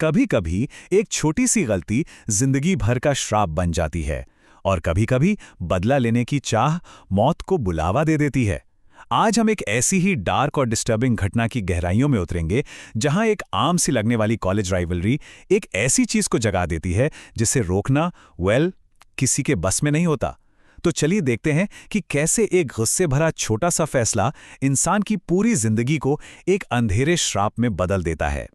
कभी कभी एक छोटी सी गलती जिंदगी भर का श्राप बन जाती है और कभी कभी बदला लेने की चाह मौत को बुलावा दे देती है। आज हम एक ऐसी ही डार्क और डिस्टर्बिंग घटना की गहराइयों में उतरेंगे जहां एक आम सी लगने वाली कॉलेज राइवलरी एक ऐसी चीज को जगा देती है जिसे रोकना किसी के बस में नहीं होता। तो चलिए देखते हैं कि कैसे एक गुस्से भरा छोटा सा फैसला इंसान की पूरी जिंदगी को एक अंधेरे श्राप में बदल देता है।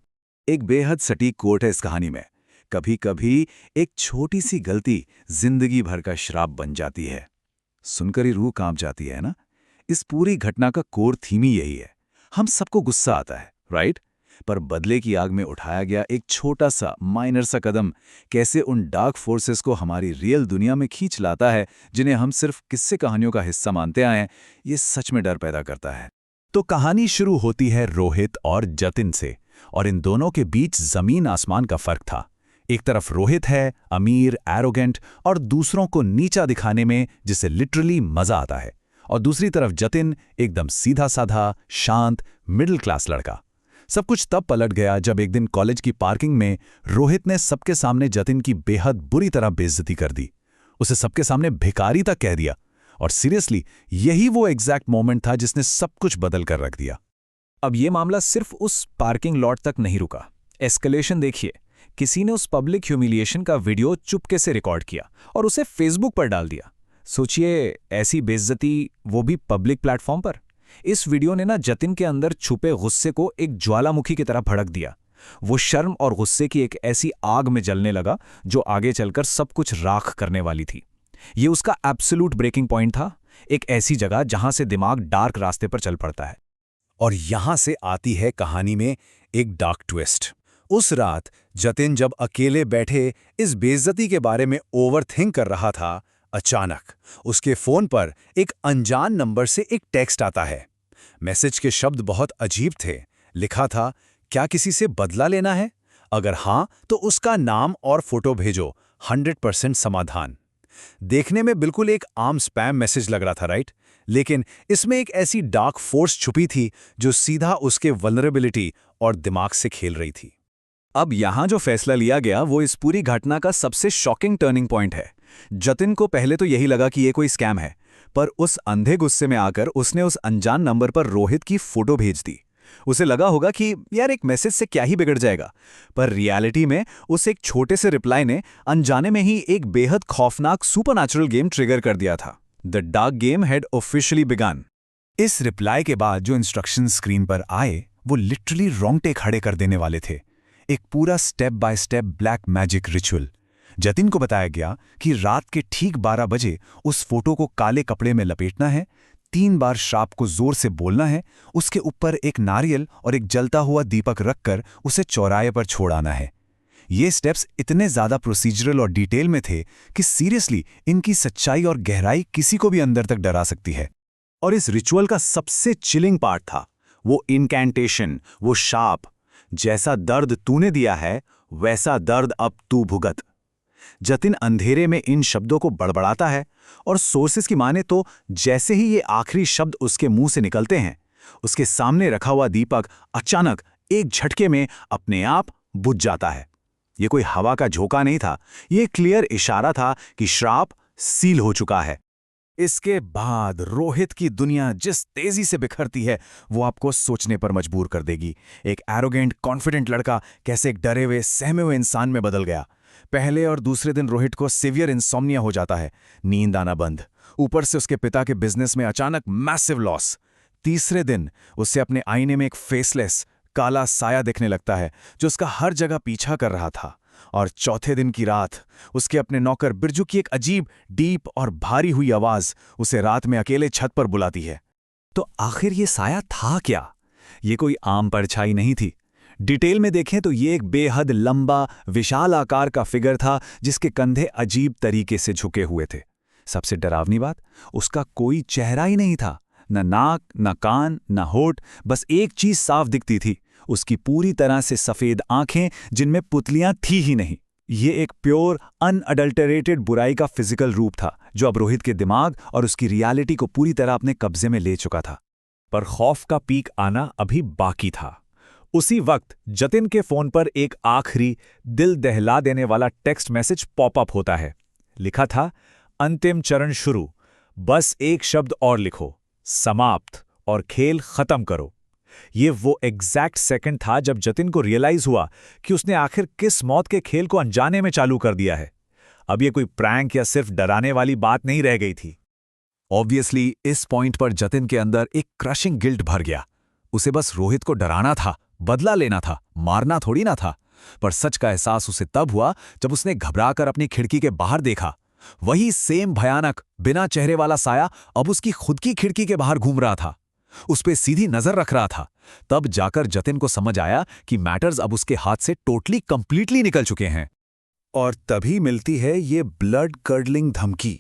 एक बेहद सटीक कोट है इस कहानी में, कभी कभी एक छोटी सी गलती जिंदगी भर का श्राप बन जाती है। सुनकर ही रूह कांप जाती है ना। इस पूरी घटना का कोर थीम ही यही है। हम सबको गुस्सा आता है, राइट? पर बदले की आग में उठाया गया एक छोटा सा माइनर सा कदम कैसे उन डार्क फोर्सेस को हमारी रियल दुनिया में खींच लाता है जिन्हें हम सिर्फ किस्से कहानियों का हिस्सा मानते आए हैं। ये सच में डर पैदा करता है। तो कहानी शुरू होती है रोहित और जतिन से, और इन दोनों के बीच जमीन आसमान का फर्क था। एक तरफ रोहित है, अमीर, एरोगेंट और दूसरों को नीचा दिखाने में जिसे लिटरली मजा आता है, और दूसरी तरफ जतिन, एकदम सीधा साधा, शांत, मिडिल क्लास लड़का। सब कुछ तब पलट गया जब एक दिन कॉलेज की पार्किंग में रोहित ने सबके सामने जतिन की बेहद बुरी तरह बेइज्जती कर दी। उसे सबके सामने भिखारी तक कह दिया। और सीरियसली यही वो एग्जैक्ट मोमेंट था जिसने सब कुछ बदल कर रख दिया। अब ये मामला सिर्फ उस पार्किंग लॉट तक नहीं रुका। एस्केलेशन देखिए, किसी ने उस पब्लिक ह्यूमिलिएशन का वीडियो चुपके से रिकॉर्ड किया और उसे फेसबुक पर डाल दिया। सोचिए, ऐसी बेइज्जती, वो भी पब्लिक प्लेटफॉर्म पर। इस वीडियो ने ना जतिन के अंदर छुपे गुस्से को एक ज्वालामुखी की तरह भड़क दिया। वो शर्म और गुस्से की एक ऐसी आग में जलने लगा जो आगे चलकर सब कुछ राख करने वाली थी। ये उसका एब्सोल्यूट ब्रेकिंग पॉइंट था, एक ऐसी जगह जहां से दिमाग डार्क रास्ते पर चल पड़ता है। और यहां से आती है कहानी में एक डार्क ट्विस्ट। उस रात जतिन जब अकेले बैठे इस बेइज्जती के बारे में ओवरथिंक कर रहा था, अचानक उसके फोन पर एक अनजान नंबर से एक टेक्स्ट आता है। मैसेज के शब्द बहुत अजीब थे। लिखा था, क्या किसी से बदला लेना है? अगर हां तो उसका नाम और फोटो भेजो, 100% समाधान। देखने में बिल्कुल एक आम स्पैम मैसेज लग रहा था, राइट? लेकिन इसमें एक ऐसी डार्क फोर्स छुपी थी जो सीधा उसके वल्नरेबिलिटी और दिमाग से खेल रही थी। अब यहां जो फैसला लिया गया वो इस पूरी घटना का सबसे शॉकिंग टर्निंग पॉइंट है। जतिन को पहले तो यही लगा कि ये कोई स्कैम है, पर उस अंधे गुस्से में आकर उसने उस अनजान नंबर पर रोहित की फोटो भेज दी। उसे लगा होगा कि यार एक मैसेज से क्या ही बिगड़ जाएगा, पर रियलिटी में उस एक छोटे से रिप्लाई ने अनजाने में ही एक बेहद खौफनाक सुपरनैचुरल गेम ट्रिगर कर दिया था। The dark game had officially began. इस रिप्लाई के बाद जो इंस्ट्रक्शन स्क्रीन पर आए वो लिटरली रोंगटे खड़े कर देने वाले थे। एक पूरा step by step black magic ritual. Jatin को बताया गया कि रात के ठीक 12 बजे उस फोटो को काले कपड़े में लपेटना है, 3 बार श्राप को जोर से बोलना है, उसके ऊपर एक नारियल और एक जलता हुआ दीपक रखकर उसे चौराहे पर छोड़ आना है। ये स्टेप्स इतने ज्यादा प्रोसीजरल और डिटेल में थे कि सीरियसली इनकी सच्चाई और गहराई किसी को भी अंदर तक डरा सकती है। और इस रिचुअल का सबसे चिलिंग पार्ट था वो इनकैंटेशन, वो शाप। जैसा दर्द तूने दिया है वैसा दर्द अब तू भुगत। जतिन अंधेरे में इन शब्दों को बड़बड़ाता है और सोर्सेस की माने तो जैसे ही ये आखिरी शब्द उसके मुंह से निकलते हैं, उसके सामने रखा हुआ दीपक अचानक एक झटके में अपने आप बुझ जाता है। ये कोई हवा का झोंका नहीं था, ये क्लियर इशारा था कि श्राप सील हो चुका है। इसके बाद रोहित की दुनिया जिस तेजी से बिखरती है वो आपको सोचने पर मजबूर कर देगी। एक एरोगेंट, कॉन्फिडेंट लड़का कैसे एक डरे हुए, सहमे हुए इंसान में बदल गया। पहले और दूसरे दिन रोहित को सीवियर इंसोम्निया हो जाता है, नींद आना बंद। ऊपर से उसके पिता के बिजनेस में अचानक मैसिव लॉस। तीसरे दिन उसे अपने आईने में एक फेसलेस, काला साया दिखने लगता है जो उसका हर जगह पीछा कर रहा था। और चौथे दिन की रात उसके अपने नौकर बिरजू की एक अजीब, डीप और भारी हुई आवाज उसे रात में अकेले छत पर बुलाती है। तो आखिर ये साया था क्या? ये कोई आम परछाई नहीं थी। डिटेल में देखें तो ये एक बेहद लंबा, विशाल आकार का फिगर था जिसके कंधे अजीब तरीके से झुके हुए थे। सबसे डरावनी बात, उसका कोई चेहरा ही नहीं था, न नाक, न कान, न होठ। बस एक चीज साफ दिखती थी, उसकी पूरी तरह से सफेद आंखें जिनमें पुतलियां थी ही नहीं। ये एक प्योर, अनअडल्टरेटेड बुराई का फिजिकल रूप था जो अब रोहित के दिमाग और उसकी रियलिटी को पूरी तरह अपने कब्जे में ले चुका था। पर खौफ का पीक आना अभी बाकी था। उसी वक्त जतिन के फोन पर एक आखिरी दिल दहला देने वाला टेक्स्ट मैसेज पॉपअप होता है। लिखा था, अंतिम चरण शुरू, बस एक शब्द और लिखो, समाप्त, और खेल खत्म करो। ये वो एग्जैक्ट सेकंड था जब जतिन को रियलाइज हुआ कि उसने आखिर किस मौत के खेल को अनजाने में चालू कर दिया है। अब ये कोई प्रैंक या सिर्फ डराने वाली बात नहीं रह गई थी। ऑब्वियसली इस पॉइंट पर जतिन के अंदर एक क्रशिंग गिल्ट भर गया। उसे बस रोहित को डराना था, बदला लेना था, मारना थोड़ी ना था। पर सच का एहसास उसे तब हुआ जब उसने घबराकर अपनी खिड़की के बाहर देखा। वही सेम भयानक बिना चेहरे वाला साया अब उसकी खुद की खिड़की के बाहर घूम रहा था, उस पे सीधी नजर रख रहा था। तब जाकर जतिन को समझ आया कि मैटर्स अब उसके हाथ से टोटली कंप्लीटली निकल चुके हैं। और तभी मिलती है ये ब्लड कर्डलिंग धमकी,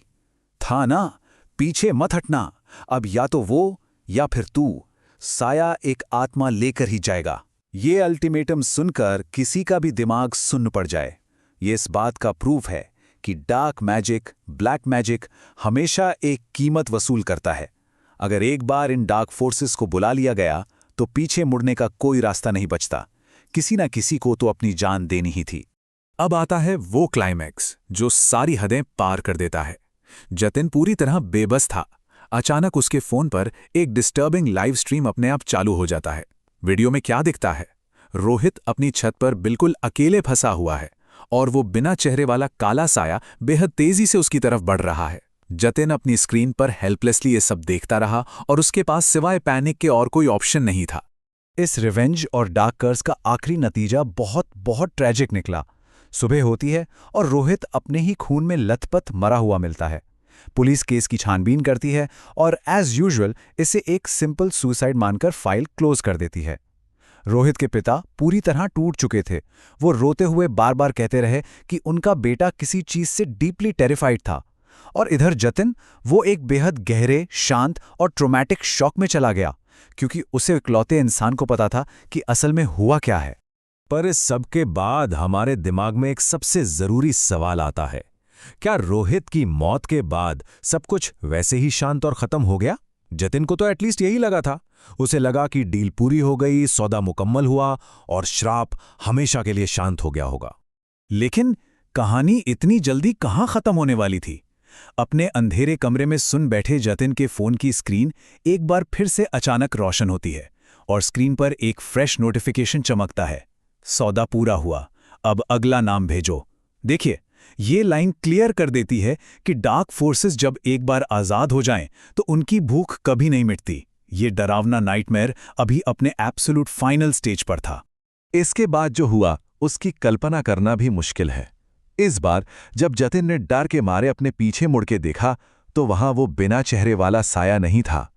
था ना, पीछे मत हटना, अब या तो वो या फिर तू, साया एक आत्मा लेकर ही जाएगा। ये अल्टीमेटम सुनकर किसी का भी दिमाग सुन्न पड़ जाए। ये इस बात का प्रूफ है कि डार्क मैजिक, ब्लैक मैजिक हमेशा एक कीमत वसूल करता है। अगर एक बार इन डार्क फोर्सेस को बुला लिया गया तो पीछे मुड़ने का कोई रास्ता नहीं बचता। किसी ना किसी को तो अपनी जान देनी ही थी। अब आता है वो क्लाइमैक्स जो सारी हदें पार कर देता है। जतिन पूरी तरह बेबस था। अचानक उसके फोन पर एक डिस्टर्बिंग लाइव स्ट्रीम अपने आप चालू हो जाता है। वीडियो में क्या दिखता है? रोहित अपनी छत पर बिल्कुल अकेले फंसा हुआ है और वो बिना चेहरे वाला काला साया बेहद तेजी से उसकी तरफ बढ़ रहा है। जतिन अपनी स्क्रीन पर हेल्पलेसली ये सब देखता रहा और उसके पास सिवाय पैनिक के और कोई ऑप्शन नहीं था। इस रिवेंज और डार्क कर्स का आखिरी नतीजा बहुत बहुत ट्रेजिक निकला। सुबह होती है और रोहित अपने ही खून में लथपथ मरा हुआ मिलता है। पुलिस केस की छानबीन करती है और एज यूजुअल इसे एक सिंपल सुसाइड मानकर फाइल क्लोज कर देती है। रोहित के पिता पूरी तरह टूट चुके थे। वो रोते हुए बार बार कहते रहे कि उनका बेटा किसी चीज से डीपली टेरिफाइड था। और इधर जतिन, वो एक बेहद गहरे, शांत और ट्रोमैटिक शॉक में चला गया, क्योंकि उसे इकलौते इंसान को पता था कि असल में हुआ क्या है। पर इस सब के बाद हमारे दिमाग में एक सबसे जरूरी सवाल आता है, क्या रोहित की मौत के बाद सब कुछ वैसे ही शांत और खत्म हो गया? जतिन को तो एटलीस्ट यही लगा था। उसे लगा कि डील पूरी हो गई, सौदा मुकम्मल हुआ और श्राप हमेशा के लिए शांत हो गया होगा। लेकिन कहानी इतनी जल्दी कहाँ खत्म होने वाली थी? अपने अंधेरे कमरे में सुन बैठे जतिन के फोन की स्क्रीन एक बार फिर से अचानक रोशन होती है और स्क्रीन पर एक फ्रेश नोटिफिकेशन चमकता है, सौदा पूरा हुआ, अब अगला नाम भेजो। देखिए, ये लाइन क्लियर कर देती है कि डार्क फोर्सेस जब एक बार आजाद हो जाएं तो उनकी भूख कभी नहीं मिटती। ये डरावना नाइटमेयर अभी अपने एब्सोल्यूट फाइनल स्टेज पर था। इसके बाद जो हुआ उसकी कल्पना करना भी मुश्किल है। इस बार जब जतिन ने डर के मारे अपने पीछे मुड़ के देखा तो वहां वो बिना चेहरे वाला साया नहीं था,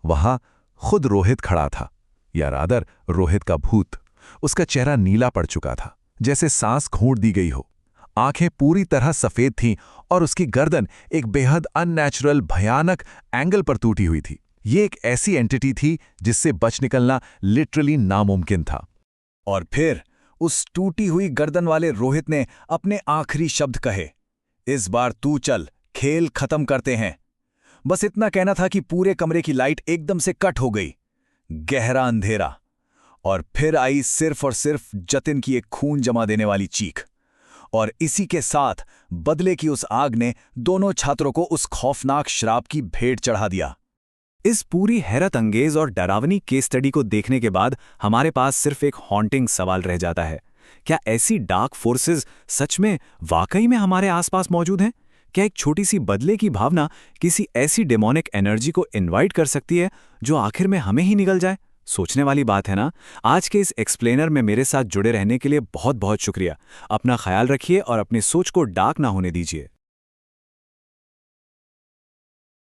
वहां खुद रोहित खड़ा था, या रादर रोहित का भूत। उसका चेहरा नीला पड़ चुका था, जैसे सांस घूंट दी गई हो। आंखें पूरी तरह सफेद थीं और उसकी गर्दन एक बेहद अननेचुरल, भयानक एंगल पर टूटी हुई थी। ये एक ऐसी एंटिटी थी जिससे बच निकलना लिटरली नामुमकिन था। और फिर उस टूटी हुई गर्दन वाले रोहित ने अपने आखिरी शब्द कहे, इस बार तू चल, खेल खत्म करते हैं। बस इतना कहना था कि पूरे कमरे की लाइट एकदम से कट हो गई। गहरा अंधेरा, और फिर आई सिर्फ और सिर्फ जतिन की एक खून जमा देने वाली चीख। और इसी के साथ बदले की उस आग ने दोनों छात्रों को उस खौफनाक श्राप की भेंट चढ़ा दिया। इस पूरी हैरत अंगेज और डरावनी केस स्टडी को देखने के बाद हमारे पास सिर्फ एक हॉन्टिंग सवाल रह जाता है, क्या ऐसी डार्क फोर्सेस सच में वाकई में हमारे आसपास मौजूद हैं? क्या एक छोटी सी बदले की भावना किसी ऐसी डेमोनिक एनर्जी को इनवाइट कर सकती है जो आखिर में हमें ही निगल जाए? सोचने वाली बात है ना। आज के इस एक्सप्लेनर में मेरे साथ जुड़े रहने के लिए बहुत बहुत शुक्रिया। अपना ख्याल रखिए और अपनी सोच को डार्क ना होने दीजिए।